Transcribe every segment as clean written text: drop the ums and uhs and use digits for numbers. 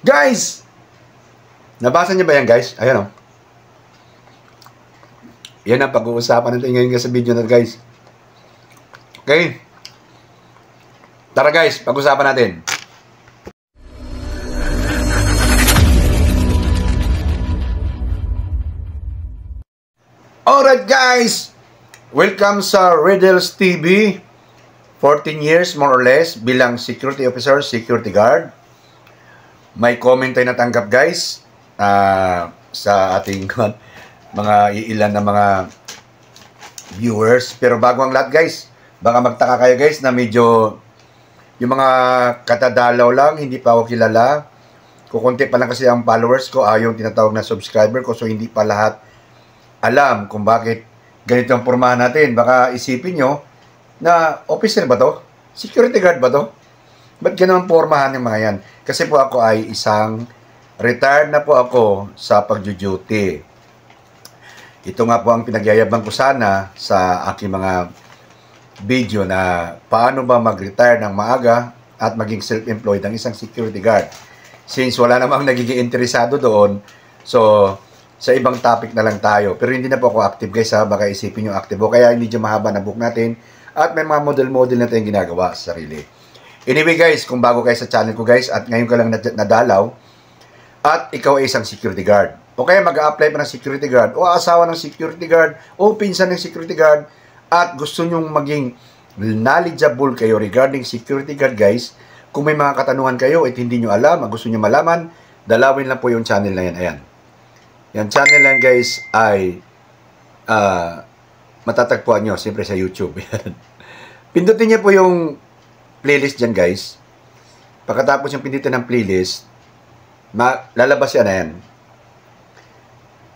Guys! Nabasa niyo ba yan, guys? Ayan o. Yan ang pag-uusapan natin ngayon sa video na guys. Okay? Tara guys, pag-usapan natin. Alright guys! Welcome sa Riddles TV. 14 years more or less bilang security officer, security guard. May comment tayo natanggap guys sa ating mga iilan na mga viewers. Pero bago ang lahat guys, baka magtaka kayo guys na medyo yung mga katadalaw lang, hindi pa ako kilala. Kukunti pa lang kasi ang followers ko, yung tinatawag na subscriber ko. So hindi pa lahat alam kung bakit ganito ang pormahan natin. Baka isipin nyo na officer ba to? Security guard ba to? Ba't ganun ang pormahan ng mga yan? Kasi po ako ay retired na po ako sa pag-duty. Ito nga po ang pinagyayabang ko sana sa aking mga video na paano ba mag-retire ng maaga at maging self-employed ang isang security guard. Since wala namang nagiging interesado doon, so sa ibang topic na lang tayo. Pero hindi na po ako active guys ha, baka isipin nyo active. Kaya medyo mahaba na book natin at may mga model-model na tayong ginagawa sa sarili. Anyway guys, kung bago kayo sa channel ko guys at ngayon ka lang nadalaw at ikaw ay isang security guard o kaya mag-a-apply pa ng security guard o asawa ng security guard o pinsan ng security guard at gusto nyong maging knowledgeable kayo regarding security guard guys, kung may mga katanungan kayo at hindi nyo alam, gusto nyo malaman, dalawin lang po yung channel na yan. Ayan. Yan channel lang guys ay matatagpuan nyo siyempre sa YouTube. Pindutin nyo po yung playlist dyan guys. Pagkatapos yung pindutin ng playlist, lalabas yan. Ayan.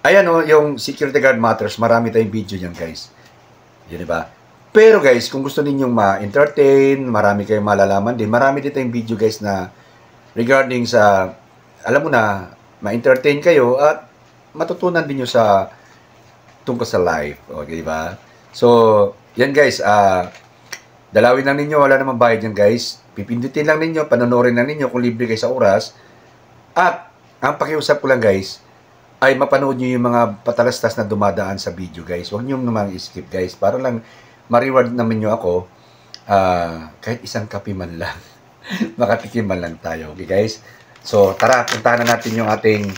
Ayan o, yung security guard matters. Marami tayong video dyan guys. Yun diba? Pero guys, kung gusto ninyong ma-entertain, marami kayong malalaman din. Marami din tayong video guys na regarding sa, alam mo na, ma-entertain kayo at matutunan din nyo sa tungkol sa life. Okay ba? So, yan guys, dalawin lang ninyo, wala namang bayad yan guys. Pipindutin lang ninyo, panonorin lang ninyo kung libre kayo sa oras. At, ang pakiusap ko lang guys, ay mapanood nyo yung mga patalastas na dumadaan sa video guys. Huwag nyo naman i-skip guys. Para lang ma-reward naman nyo ako, kahit isang kape man lang. Makatikim man lang tayo. Okay guys? So, tara, puntahan na natin yung ating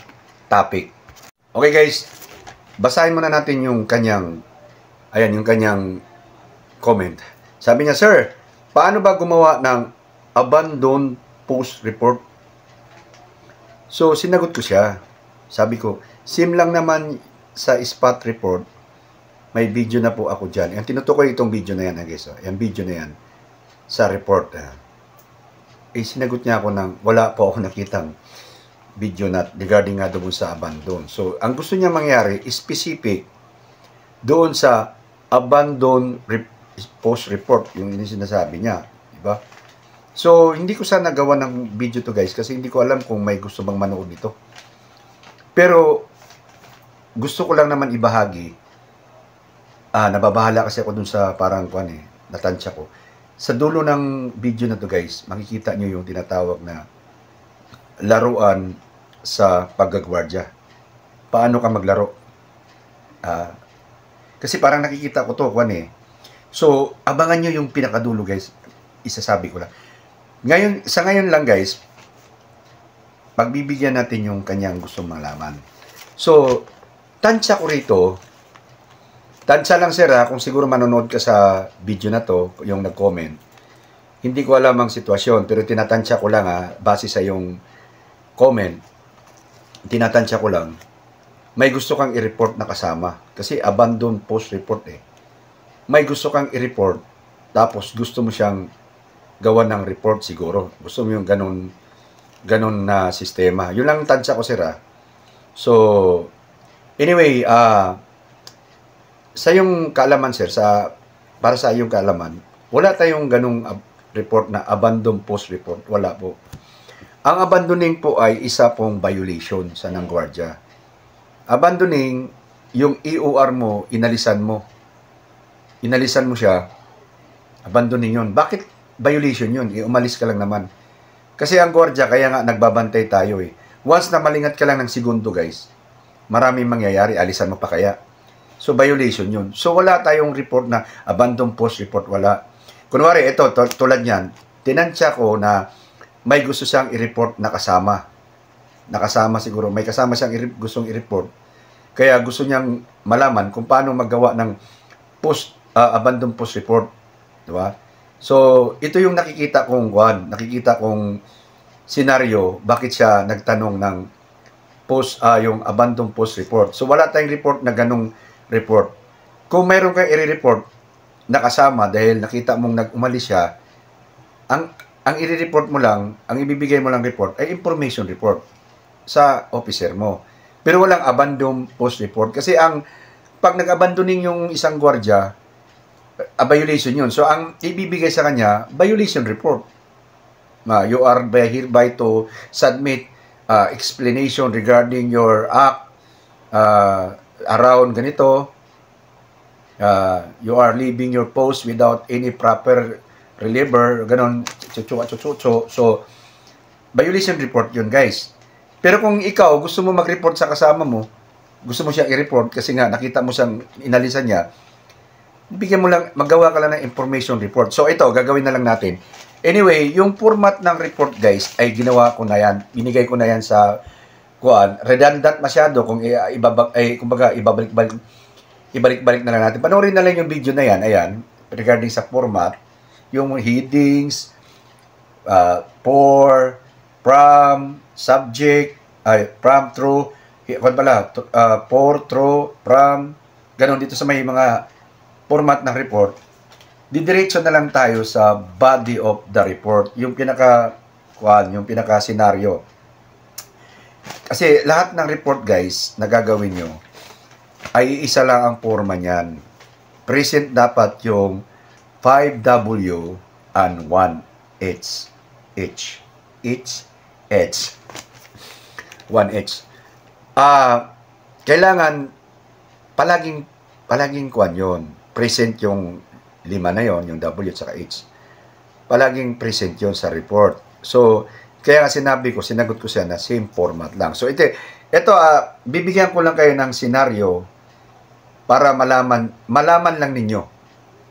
topic. Okay guys, basahin muna natin yung kanyang, ayan, yung kanyang comment. Sabi niya, sir, paano ba gumawa ng abandoned post report? So, sinagot ko siya. Sabi ko, sim lang naman sa spot report, may video na po ako dyan. Yung tinutukoy itong video na yan, guys. Yung video na yan, sa report. Sinagot niya ako ng, wala po ako nakitang video na regarding nga doon sa abandon. So, ang gusto niya mangyari, specific, doon sa abandon post report, yung sinasabi niya. Diba? So, hindi ko sana gawa ng video to guys, kasi hindi ko alam kung may gusto bang manood nito. Pero, gusto ko lang naman ibahagi, nababahala kasi ako dun sa parang natansya ko. Sa dulo ng video na to guys, makikita nyo yung tinatawag na laruan sa paggagwardya. Paano ka maglaro? Kasi parang nakikita ko to, So, abangan nyo yung pinakadulo guys. Isasabi ko lang. Sa ngayon lang guys, pagbibigyan natin yung kanyang gustong malaman. So, tansya ko rito, tansya lang sir kung siguro manonood ka sa video na to, yung nag-comment, hindi ko alam ang sitwasyon, pero tinatansya ko lang base sa yung comment, tinatansya ko lang, may gusto kang i-report na kasama, kasi abandoned post report May gusto kang i-report, tapos gusto mo siyang gawan ng report siguro, gusto mo yung ganun na sistema. Yun lang tansya ko sir So, anyway, sa yung kaalaman sir, para sa iyong kaalaman, wala tayong ganung report na abandon post report. Wala po. Ang abandoning po ay isa pong violation sa ng gwardiya. Abandoning, yung EOR mo, inalisan mo. Inalisan mo siya, abandoning yun. Bakit violation yun? Umalis ka lang naman. Kasi ang gwardiya, kaya nga nagbabantay tayo Once na malingat ka lang ng segundo, guys, maraming mangyayari, alisan mo pa kaya. So, violation yun. So, wala tayong report na abandoned post report, wala. Kunwari, ito, tulad yan, tinansya ko na may gusto siyang i-report na kasama. Nakasama siguro, may kasama siyang gustong i-report. Kaya gusto niyang malaman kung paano magawa ng abandoned post report. Diba? So, ito yung nakikita kong senaryo, bakit siya nagtanong ng yung abandoned post report. So, wala tayong report na ganong report. Kung mayroon kang i-report na kasama dahil nakita mong nag-umalis siya, ang i-report mo lang, ang ibibigay mo lang report ay information report sa officer mo. Pero walang abandoned post report. Kasi pag nag-abandoning yung isang gwardiya, violation yun. So, ang ibibigay sa kanya, violation report. You are hereby to submit explanation regarding your act around ganito. You are leaving your post without any proper reliever, ganon, So, violation report yun, guys. Pero kung ikaw, gusto mo mag-report sa kasama mo, gusto mo siya i-report kasi nga nakita mo siyang inalisan niya, bigyan mo lang, magawa ka lang ng information report. So, ito, gagawin na lang natin. Anyway, yung format ng report, guys, ay ginawa ko na yan. Binigay ko na yan sa redundant masyado kung ibalik-balik na lang natin. Panoorin na lang yung video na yan, ayan, regarding sa format, yung headings, for, from, subject, from, through, for, through, from, ganon dito sa may mga format ng report. Didiretso na lang tayo sa body of the report, yung pinaka-senaryo. Kasi lahat ng report, guys, na gagawin nyo, ay isa lang ang forma niyan. Present dapat yung 5W and 1H. H. 1H. Kailangan palaging kuwan yun. Present yung 5 na yon, yung W at saka H. Palaging present yon sa report. So, kaya nga sinagot ko siya na same format lang. So, ito bibigyan ko lang kayo ng senaryo para malaman lang ninyo.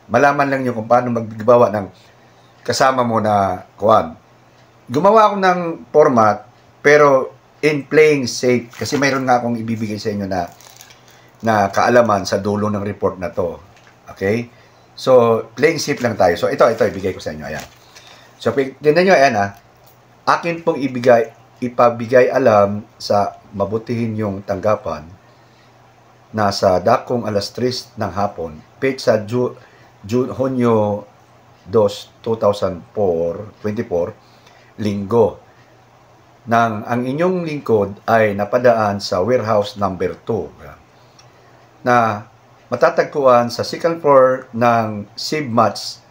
Malaman lang niyo kung paano maggawa ng kasama mo na kuwan. Gumawa ako ng format, pero in playing safe, kasi mayroon nga akong ibibigay sa inyo na kaalaman sa dulo ng report na to. Okay? So, playing safe lang tayo. So, ito, ibigay ko sa inyo. Ayan. So, tingnan nyo, ayan akin pong ipabigay alam sa mabutihin yung tanggapan na sa dakong alas 3 ng hapon, page sa Hunyo 2, 2024, linggo, nang ang inyong lingkod ay napadaan sa warehouse number 2 na matatagpuan sa second floor ng Sibmats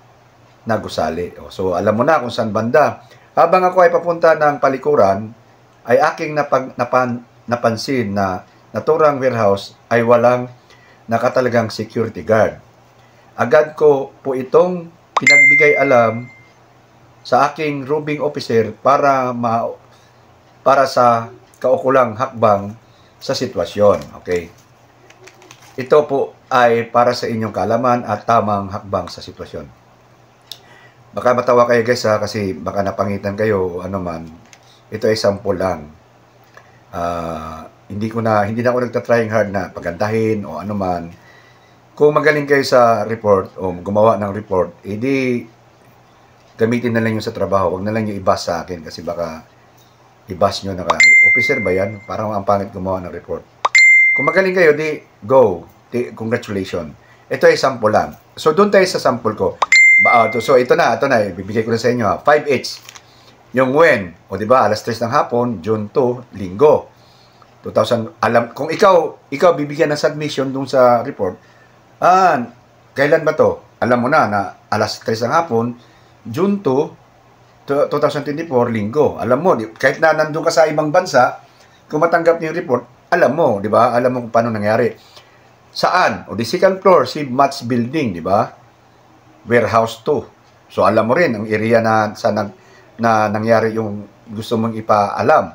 na gusali. So, alam mo na kung saan banda. Habang ako ay papunta ng palikuran, ay aking napansin na naturang warehouse ay walang nakatalagang security guard. Agad ko po itong pinagbigay alam sa aking roving officer para sa kaukulang hakbang sa sitwasyon. Okay? Ito po ay para sa inyong kaalaman at tamang hakbang sa sitwasyon. Baka matawa kayo, guys, kasi baka napangitan kayo ano man. Ito ay sample lang. Hindi na ako nagtatrying hard na pagandahin o ano man. Kung magaling kayo sa report o gumawa ng report, edi gamitin na lang yung sa trabaho. Huwag na lang yung i-bash sa akin kasi baka i-bash nyo na officer ba yan? Parang ang pangit gumawa ng report. Kung magaling kayo, di go. Congratulations. Ito ay sample lang. So, doon tayo sa sample ko. So, ito na. Bibigay ko na sa inyo. 5H. Yung when. O, diba? Alas 3 ng hapon, June 2, linggo. 2000, kung ikaw bibigyan ng submission doon sa report, kailan ba to? Alam mo na alas 3 ng hapon, June 2, 2024, linggo. Alam mo, kahit na nandun ka sa ibang bansa, kung matanggap niyo yung report, alam mo, di ba? Alam mo kung paano nangyari. Saan? O, the second floor, Sibmats building, di ba? Warehouse 2. So, alam mo rin, ang area na nangyari yung gusto mong ipaalam.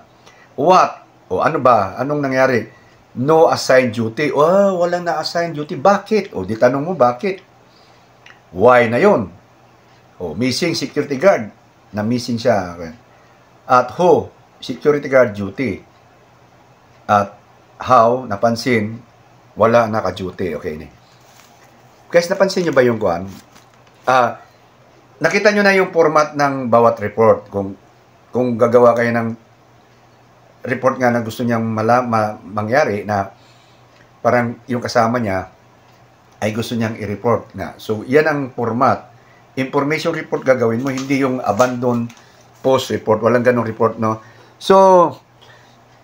What? O ano ba? Anong nangyari? No assigned duty. Oh, walang na-assigned duty. Bakit? O di tanong mo bakit? Why na yon? O missing security guard. Na missing siya. At who? Security guard duty. At how? Napansin, wala naka-duty. Okay ni. Guys, napansin nyo ba yung kuhan? Nakita nyo na yung format ng bawat report. Kung gagawa kayo ng report nga na gusto niyang mangyari na parang yung kasama niya ay gusto niyang i-report nga. So, yan ang format. Information report gagawin mo, hindi yung abandon post report. Walang ganong report, no? So,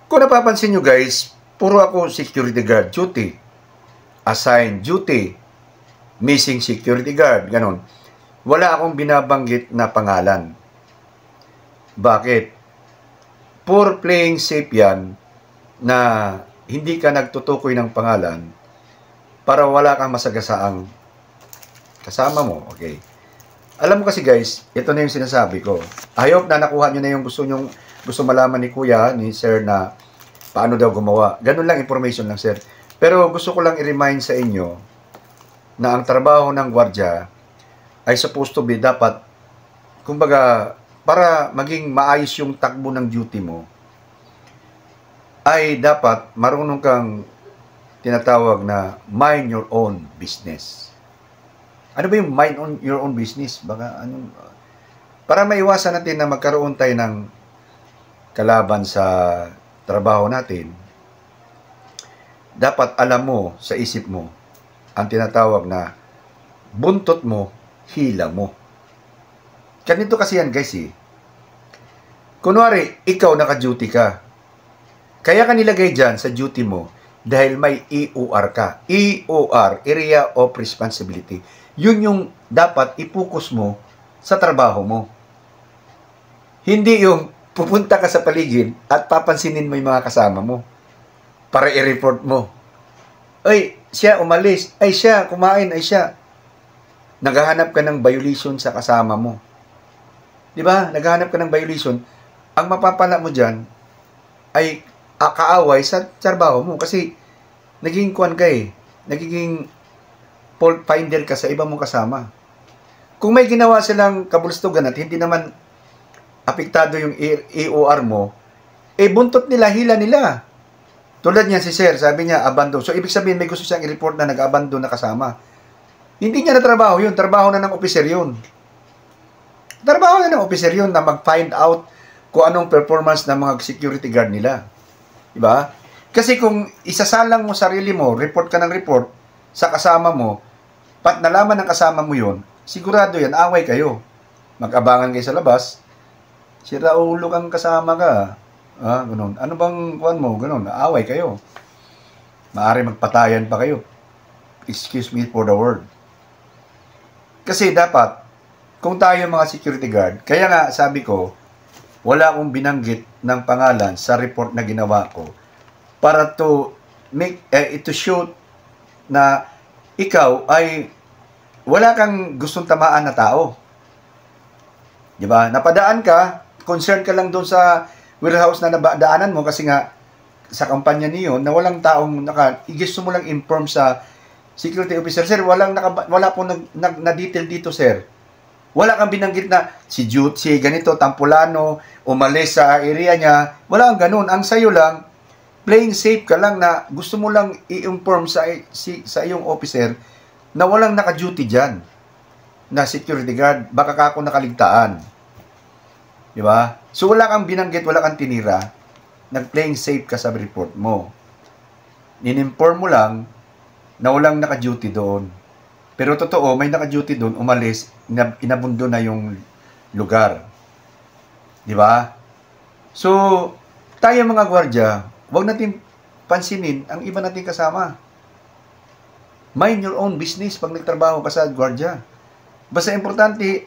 kung napapansin nyo guys, puro ako security guard duty, assigned duty, missing security guard, ganon. Wala akong binabanggit na pangalan. Bakit? For playing safe yan na hindi ka nagtutukoy ng pangalan para wala kang masagasaang kasama mo. Okay. Alam mo kasi guys, ito na yung sinasabi ko. I hope na nakuha nyo na yung gusto malaman ni Kuya, ni Sir na paano daw gumawa. Ganun lang, information lang Sir. Pero gusto ko lang i-remind sa inyo na ang trabaho ng gwardiya ay supposed to be dapat, kumbaga, para maging maayos yung takbo ng duty mo, ay dapat marunong kang tinatawag na mind your own business. Ano ba yung mind your own business? Baka anong, para maiwasan natin na magkaroon tayo ng kalaban sa trabaho natin, dapat alam mo sa isip mo ang tinatawag na buntot mo, hila mo. Ganito kasi yan guys eh. Kunwari, ikaw naka-duty ka. Kaya ka nilagay dyan sa duty mo dahil may EOR ka. EOR, Area of Responsibility. Yun yung dapat i-focus mo sa trabaho mo. Hindi yung pupunta ka sa paligid at papansinin mo yung mga kasama mo para i-report mo. Ay, siya umalis. Ay, siya kumain. Ay, siya. Naghahanap ka ng violation sa kasama mo. Di ba? Naghahanap ka ng violation. Ang mapapala mo dyan ay kaaway sa trabaho mo. Kasi naging kuwan ka eh. Nagiging fault finder ka sa iba mong kasama. Kung may ginawa silang kabulstugan at hindi naman apektado yung EOR mo, eh buntot nila, hila nila. Tulad niya si Sir, sabi niya, abandon. So, ibig sabihin, may gusto siyang i-report na nag-abandon na kasama. Hindi niya na trabaho yun. Trabaho na ng officer yun. Trabaho na ng officer yun na mag-find out kung anong performance ng mga security guard nila. Diba? Kasi kung isasalang mo sarili mo, report ka ng report sa kasama mo, pat nalaman ng kasama mo yun, sigurado yan, away kayo. Mag-abangan kayo sa labas, sira ulo kang kasama ka. Ganun. Ano bang kuwan mo? Ganun. Away kayo. Maaari magpatayan pa kayo. Excuse me for the word. Kasi dapat, kung tayo mga security guard, kaya nga sabi ko, wala akong binanggit ng pangalan sa report na ginawa ko para to make, to show na ikaw ay wala kang gustong tamaan na tao. Diba? Napadaan ka, concerned ka lang doon sa warehouse na nadaanan mo kasi nga sa kampanya niyo na walang taong gusto mo lang inform sa security officer, sir, wala po na-detail dito, sir. Wala kang binanggit na si ganito, Tampulano, umalis sa area niya. Wala kang ganun. Ang sayo lang, playing safe ka lang na gusto mo lang i-inform sa iyong officer na walang naka-duty dyan na security guard. Baka ka ako nakaligtaan. Diba? So, wala kang binanggit, wala kang tinira. Nag-playing safe ka sa report mo. Nin-inform mo lang na walang naka-duty doon. Pero totoo, may naka-duty doon, umalis, inabundo na yung lugar. Di ba? So, tayo mga gwardiya, huwag natin pansinin ang iba nating kasama. Mind your own business pag nagtrabaho ka sa gwardiya. Basta importante,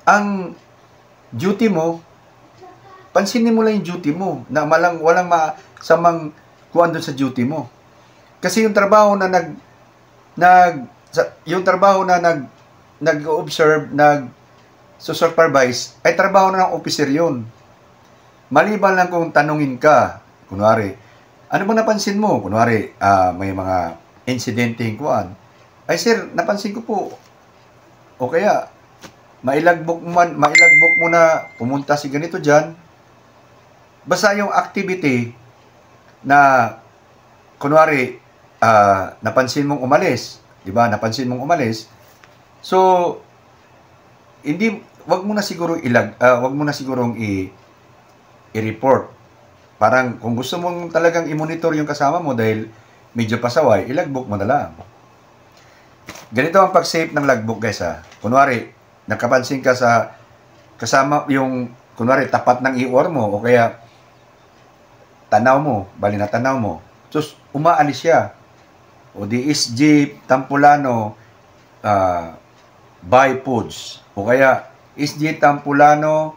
ang duty mo, pansinin mo lang yung duty mo, na walang masamang kuwan doon sa duty mo. Kasi yung trabaho na nag-observe, nag-supervise, ay trabaho na ng officer yun. Maliban lang kung tanungin ka, Kunwari, ano ba napansin mo? Kunwari, may mga insidente kuan. Ay sir, napansin ko po. O kaya, mailagbok mo na pumunta si ganito diyan. Basta yung activity na kunwari napansin mong umalis, 'di ba? Napansin mong umalis. So wag mo na siguro wag mo na sigurong i-report. Parang kung gusto mong talagang i-monitor yung kasama mo dahil medyo pasaway, ilagbook mo na lang. Ganito ang pag-save ng logbook, guys, ha. Kunwari, nakapansin ka sa kasama yung kunwari tapat ng EOR mo o kaya tanaw mo, bali na tanaw mo. Sus, umaalis siya. O di SG Tampulano buy foods. O kaya SG Tampulano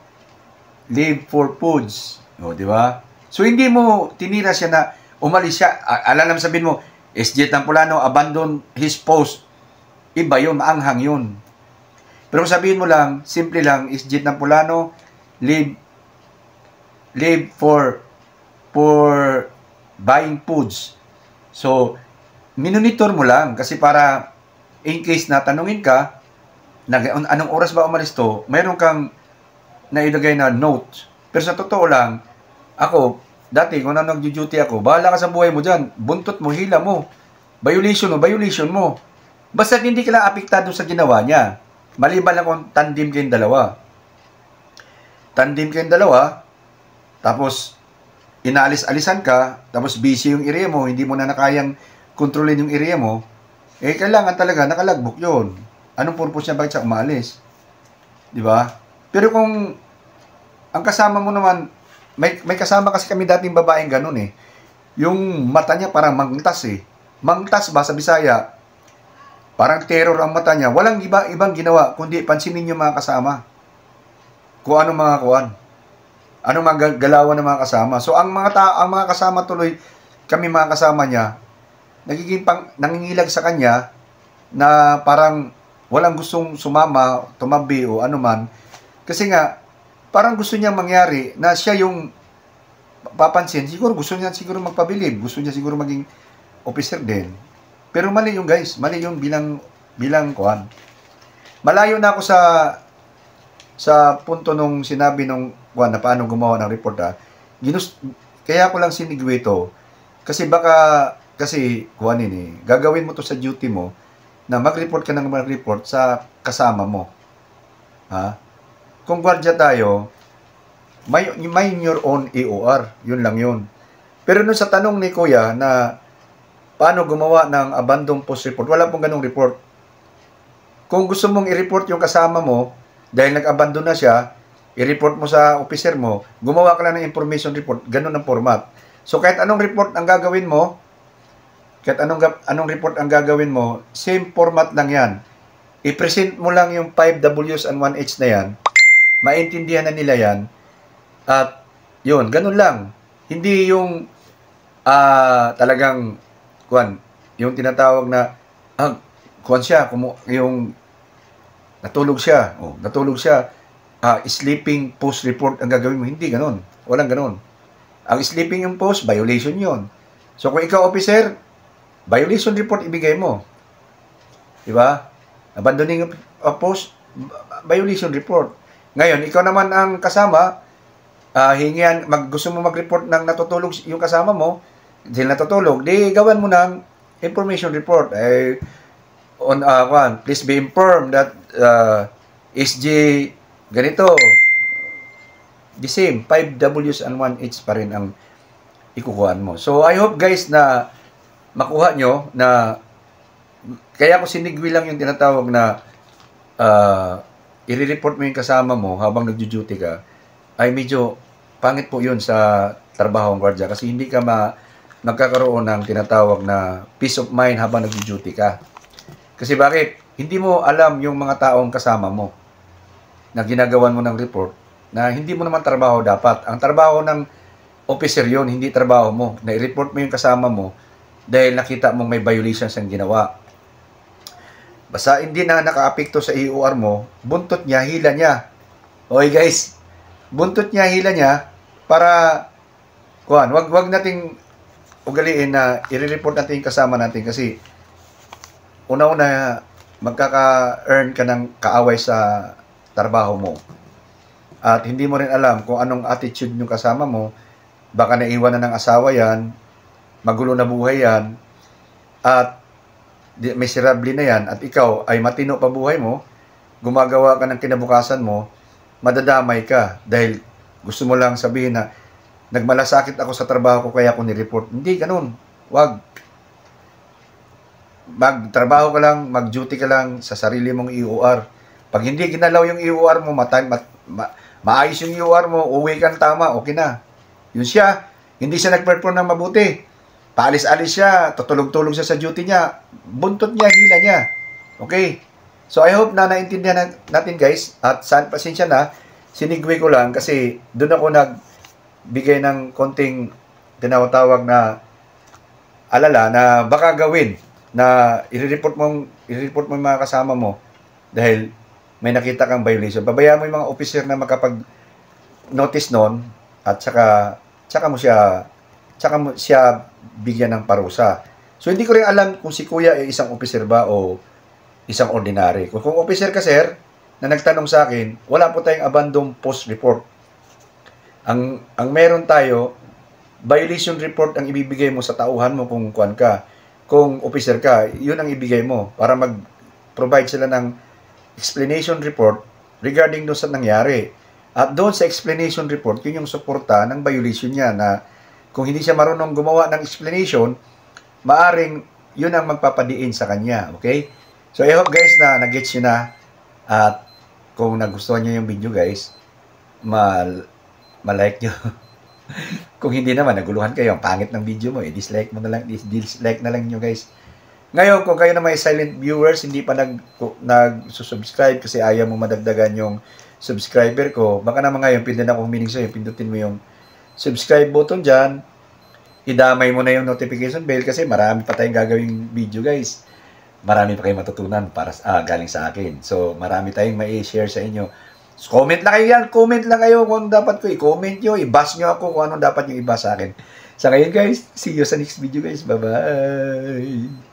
live for foods. O, di ba? So, hindi mo tinira siya na umalis siya. Alam sabihin mo, SG Tampulano abandon his post. Iba yun, maanghang yun. Pero sabihin mo lang, simple lang, SG Tampulano live for buying foods. So, minonitor mo lang kasi para in case na tanungin ka, anong oras ba umalis to, mayroon kang nailagay na note. Pero sa totoo lang, ako, dati kung nag-duty ako, bahala ka sa buhay mo dyan. Buntot mo, hila mo. Violation mo. Basta hindi ka lang apektado sa ginawa niya. Maliban lang kung tandem kayong dalawa. Tapos inalis-alisan ka, tapos busy yung area mo, hindi mo na nakayang kontrolin yung area mo, kailangan talaga nakalagbok yun. Anong purpose niya, bakit siya umalis? Di ba? Pero kung ang kasama mo naman, may kasama kasi kami dating babaeng ganun eh. Yung mata niya parang mangtas eh. Mangtas ba sa Bisaya? Parang terror ang mata niya. Walang ibang ginawa, kundi pansinin niyo mga kasama. Kung anong mga kuwan. Anong mga galawan ng mga kasama. So, ang mga kasama tuloy, kami mga kasama niya, nangingilag sa kanya na parang walang gustong sumama, tumabi o anuman. Kasi nga, parang gusto niya mangyari na siya yung papansin. Siguro gusto niya magpabilib. Gusto niya siguro maging officer din. Pero mali yung guys. Mali yung bilang kuhan. Malayo na ako sa punto nung sinabi nung kuhan na paano gumawa ng report ha. Kaya ko lang sinigwe ito. Kasi kuhanin eh. Gagawin mo to sa duty mo na mag-report ka ng mag-report sa kasama mo. Ha? Kung gwardiya tayo, may your own EOR. Yun lang yun. Pero nun sa tanong ni Kuya na paano gumawa ng abandoned post report, wala pong ganong report. Kung gusto mong i-report yung kasama mo, dahil nag-abandon na siya, i-report mo sa officer mo, gumawa ka lang ng information report, ganun ang format. So kahit anong report ang gagawin mo, same format lang yan. I-present mo lang yung 5 Ws and 1 H na yan, maintindihan na nila yan, at yun, ganun lang. Hindi yung talagang yung tinatawag na yung natulog siya, sleeping post report ang gagawin mo. Hindi ganun. Walang ganun. Ang sleeping yung post, violation yon. So kung ikaw officer, violation report ibigay mo. Diba? Abandoning of post, violation report. Ngayon, ikaw naman ang kasama, gusto mo mag-report ng natutulog yung kasama mo, dahil natutulog, di gawan mo ng information report. Please be informed that SG ganito, the same, 5 Ws and 1 H pa rin ang ikukuhaan mo. So, I hope guys na makuha nyo na kaya ko sinigwi lang yung tinatawag na i-report mo yung kasama mo habang nagjo-duty ka, ay medyo pangit po yun sa trabaho ng gwardiya kasi hindi ka magkakaroon ng tinatawag na peace of mind habang nagjo-duty ka. Kasi bakit? Hindi mo alam yung mga taong kasama mo na ginagawan mo ng report na hindi mo naman trabaho dapat. Ang trabaho ng officer yon, hindi trabaho mo. Na i-report mo yung kasama mo dahil nakita mong may violations ang ginawa. Basta hindi na naka-apekto sa EOR mo, buntot niya, hila niya. Okay guys, buntot niya, hila niya para wag nating ugaliin na i-report natin yung kasama natin kasi una-una magkaka-earn ka ng kaaway sa trabaho mo. At hindi mo rin alam kung anong attitude yung kasama mo. Baka naiwan na ng asawa yan, magulo na buhay yan, at miserable na yan, at ikaw ay matino pa buhay mo, gumagawa ka ng kinabukasan mo, madadamay ka dahil gusto mo lang sabihin na nagmalasakit ako sa trabaho ko kaya ako ni-report. Hindi, ganun. Wag. Magtrabaho ka lang, mag-duty ka lang sa sarili mong EOR. Pag hindi ginalaw yung EOR mo, maayos yung EOR mo, uwi kang tama, okay na. Yun siya, hindi siya nag-perform ng mabuti. Paalis-alis siya, tutulog-tulog siya sa duty niya, buntot niya, hila niya. Okay? So I hope na naintindihan natin guys, at pasensya na, sinigway ko lang kasi doon ako nagbigay ng konting tinatawag na alala na baka gawin na i-report mo yung mga kasama mo dahil may nakita kang violation. Babayaan mo yung mga officer na makapag-notice noon at saka mo siya bigyan ng parusa. So hindi ko rin alam kung si kuya ay isang officer ba o isang ordinary. Kung officer ka sir, na nagtanong sa akin, wala po tayong abandon post report. Ang meron tayo, violation report ang ibibigay mo sa tauhan mo kung kuan ka. Kung officer ka, yun ang ibigay mo para mag-provide sila ng explanation report regarding doon sa nangyari. At doon sa explanation report, yun yung suporta ng violation niya na kung hindi siya marunong gumawa ng explanation, maaring yun ang magpapadiin sa kanya. Okay? So I hope guys na nag-gets nyo na at kung nagustuhan nyo yung video guys, ma-like nyo. Kung hindi naman, naguluhan kayo, ang pangit ng video mo, dislike mo na lang, dislike na lang nyo guys. Ngayon, kung kayo na may silent viewers, hindi pa nag-subscribe kasi ayaw mo madagdagan yung subscriber ko, baka naman ngayon, pindutin ako humiling sa'yo, pindutin mo yung subscribe button dyan, idamay mo na yung notification bell kasi marami pa tayong gagawing video guys. Marami pa kayong matutunan para galing sa akin. So, marami tayong mai-share sa inyo. So, comment lang kayo yan. Comment lang kayo kung ano dapat ko. I-comment nyo. I-bash nyo ako kung ano dapat nyo i-bash sa akin. Sa ngayon guys, see you sa next video guys. Bye-bye!